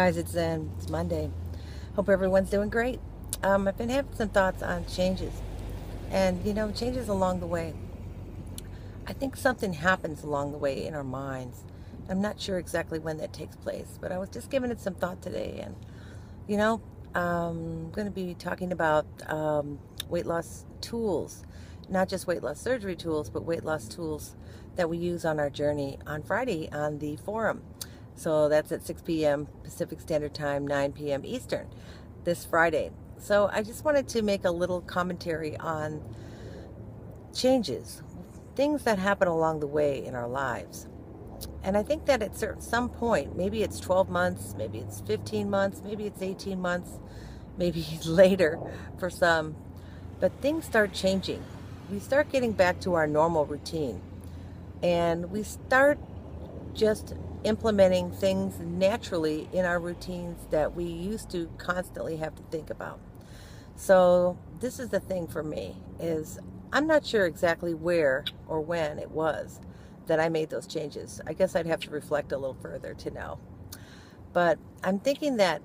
Guys, it's Monday. Hope everyone's doing great. I've been having some thoughts on changes, and changes along the way. I think something happens along the way in our minds. I'm not sure exactly when that takes place, but I was just giving it some thought today, and you know, I'm going to be talking about weight loss tools, not just weight loss surgery tools, but weight loss tools that we use on our journey on Friday on the forum. So that's at 6 p.m. Pacific Standard Time, 9 p.m. Eastern, this Friday. So I just wanted to make a little commentary on changes, things that happen along the way in our lives. And I think that at some point, maybe it's 12 months, maybe it's 15 months, maybe it's 18 months, maybe later for some, but things start changing. We start getting back to our normal routine, and we start just implementing things naturally in our routines that we used to constantly have to think about. So this is the thing for me is I'm not sure exactly where or when it was that I made those changes. I guess I'd have to reflect a little further to know. But I'm thinking that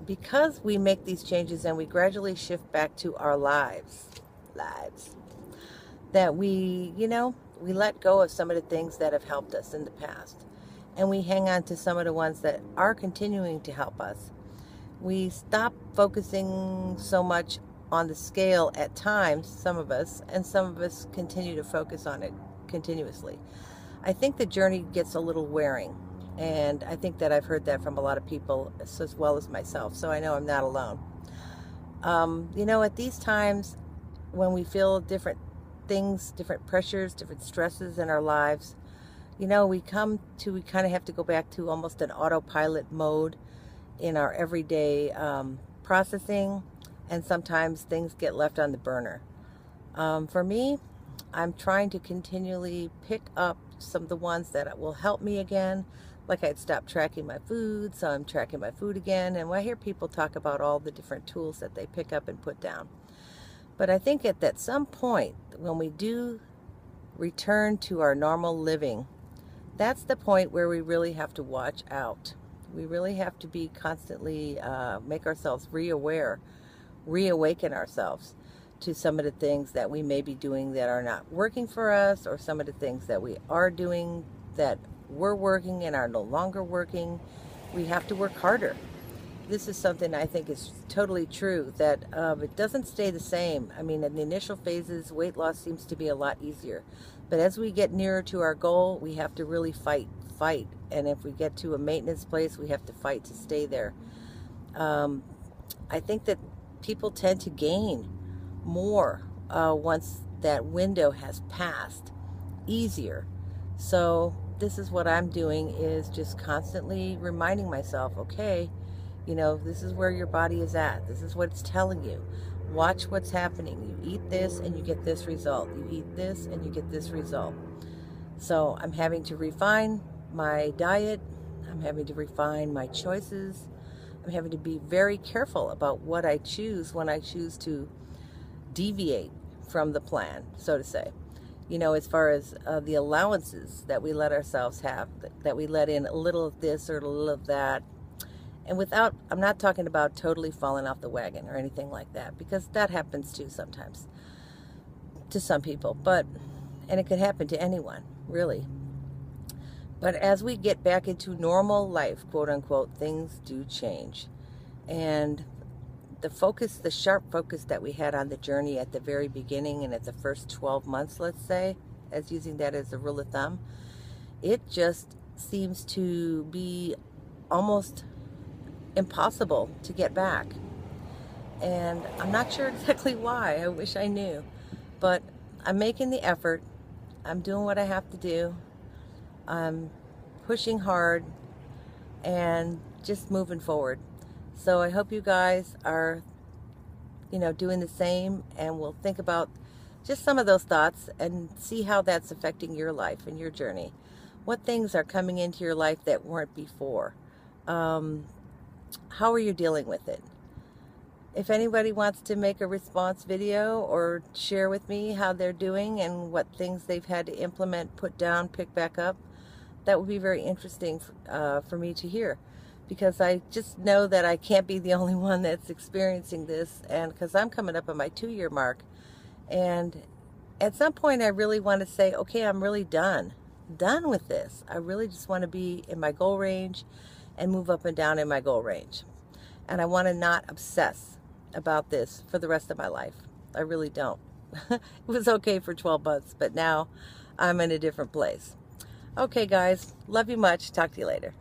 because we make these changes and we gradually shift back to our lives, that we let go of some of the things that have helped us in the past. And we hang on to some of the ones that are continuing to help us. We stop focusing so much on the scale at times, some of us, and some of us continue to focus on it continuously. I think the journey gets a little wearing, and I think that I've heard that from a lot of people as well as myself, so I know I'm not alone. At these times when we feel different things, different pressures, different stresses in our lives, we kind of have to go back to almost an autopilot mode in our everyday processing, and sometimes things get left on the burner. For me, I'm trying to continually pick up some of the ones that will help me again. Like I'd stopped tracking my food, so I'm tracking my food again. And I hear people talk about all the different tools that they pick up and put down. But I think at some point, when we do return to our normal living, that's the point where we really have to watch out. We really have to be constantly make ourselves reawaken ourselves to some of the things that we may be doing that are not working for us, or some of the things that we are doing that were working and are no longer working. We have to work harder. This is something I think is totally true, that it doesn't stay the same. I mean, in the initial phases, weight loss seems to be a lot easier. But as we get nearer to our goal, we have to really fight. And if we get to a maintenance place, we have to fight to stay there. I think that people tend to gain more once that window has passed, easier. So this is what I'm doing, is just constantly reminding myself, okay, this is where your body is at. This is what it's telling you. Watch what's happening. You eat this and you get this result. You eat this and you get this result. So I'm having to refine my diet. I'm having to refine my choices. I'm having to be very careful about what I choose when I choose to deviate from the plan, so to say. As far as the allowances that we let ourselves have, that we let in a little of this or a little of that. And I'm not talking about totally falling off the wagon or anything like that, because that happens too sometimes to some people, and it could happen to anyone, really. But as we get back into normal life, quote unquote, things do change. And the sharp focus that we had on the journey at the very beginning and at the first 12 months, let's say, as using that as a rule of thumb, it just seems to be almost impossible to get back. And I'm not sure exactly why. I wish I knew. But I'm making the effort. I'm doing what I have to do. I'm pushing hard and just moving forward. So I hope you guys are, doing the same, and will think about just some of those thoughts and see how that's affecting your life and your journey. What things are coming into your life that weren't before? How are you dealing with it? If anybody wants to make a response video or share with me how they're doing and what things they've had to implement, put down, pick back up, that would be very interesting for me to hear. because I just know that I can't be the only one that's experiencing this, and because I'm coming up on my 2-year mark, and at some point I really want to say, okay, I'm really done with this. I really just want to be in my goal range and move up and down in my goal range, and I want to not obsess about this for the rest of my life. I really don't. It was okay for 12 months, but now I'm in a different place. Okay, guys, love you much. Talk to you later.